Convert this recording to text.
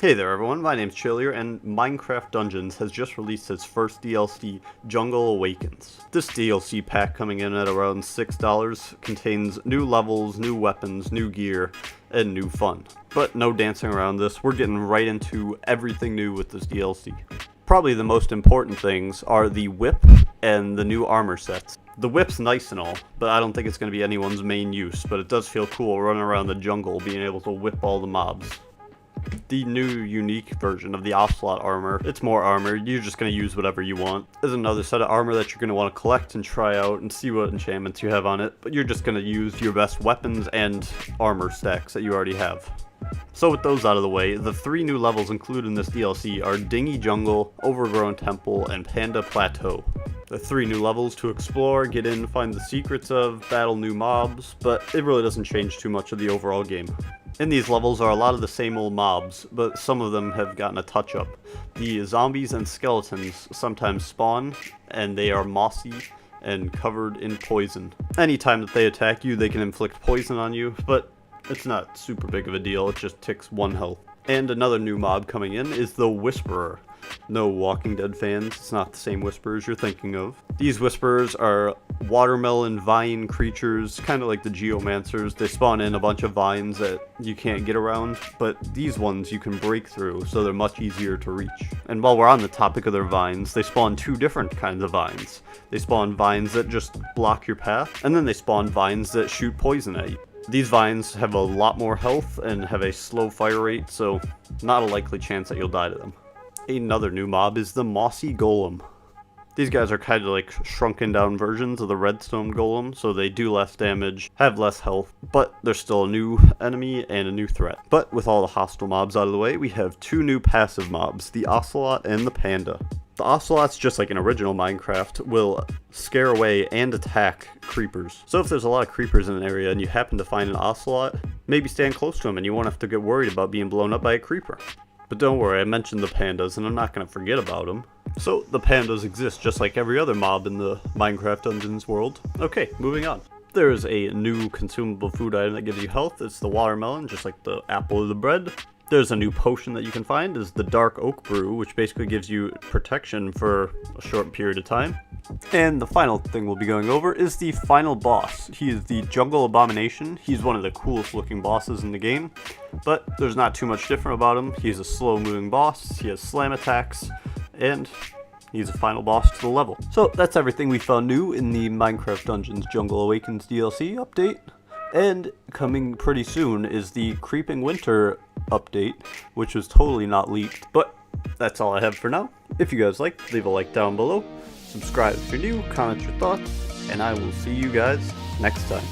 Hey there everyone, my name's Chillier, and Minecraft Dungeons has just released its first DLC, Jungle Awakens. This DLC pack, coming in at around $6, contains new levels, new weapons, new gear, and new fun. But no dancing around this, we're getting right into everything new with this DLC. Probably the most important things are the whip and the new armor sets. The whip's nice and all, but I don't think it's going to be anyone's main use, but it does feel cool running around the jungle being able to whip all the mobs. The new unique version of the Ocelot armor, it's more armor, you're just going to use whatever you want. There's another set of armor that you're going to want to collect and try out and see what enchantments you have on it, but you're just going to use your best weapons and armor stacks that you already have. So with those out of the way, the three new levels included in this DLC are Dingy Jungle, Overgrown Temple, and Panda Plateau. The three new levels to explore, get in, find the secrets of, battle new mobs, but it really doesn't change too much of the overall game. In these levels are a lot of the same old mobs, but some of them have gotten a touch-up. The zombies and skeletons sometimes spawn, and they are mossy and covered in poison. Anytime that they attack you, they can inflict poison on you, but it's not super big of a deal, it just ticks 1 health. And another new mob coming in is the Whisperer. No Walking Dead fans, it's not the same Whisperers you're thinking of. These Whisperers are watermelon vine creatures, kind of like the Geomancers. They spawn in a bunch of vines that you can't get around, but these ones you can break through, so they're much easier to reach. And while we're on the topic of their vines, they spawn 2 different kinds of vines. They spawn vines that just block your path, and then they spawn vines that shoot poison at you. These vines have a lot more health and have a slow fire rate, so not a likely chance that you'll die to them. Another new mob is the Mossy Golem. These guys are kind of like shrunken down versions of the Redstone Golem, so they do less damage, have less health, but they're still a new enemy and a new threat. But with all the hostile mobs out of the way, we have 2 new passive mobs, the Ocelot and the Panda. The Ocelots, just like in original Minecraft, will scare away and attack creepers. So if there's a lot of creepers in an area and you happen to find an Ocelot, maybe stand close to him and you won't have to get worried about being blown up by a creeper. But don't worry, I mentioned the pandas and I'm not going to forget about them. So the pandas exist just like every other mob in the Minecraft Dungeons world. Okay, moving on. There is a new consumable food item that gives you health. It's the watermelon, just like the apple or the bread. There's a new potion that you can find, is the Dark Oak Brew, which basically gives you protection for a short period of time. And the final thing we'll be going over is the final boss. He is the Jungle Abomination. He's one of the coolest looking bosses in the game, but there's not too much different about him. He's a slow moving boss, he has slam attacks, and he's a final boss to the level. So that's everything we found new in the Minecraft Dungeons Jungle Awakens DLC update. And coming pretty soon is the Creeping Winter update, which was totally not leaked. But that's all I have for now. If you guys liked, leave a like down below. Subscribe if you're new, comment your thoughts, and I will see you guys next time.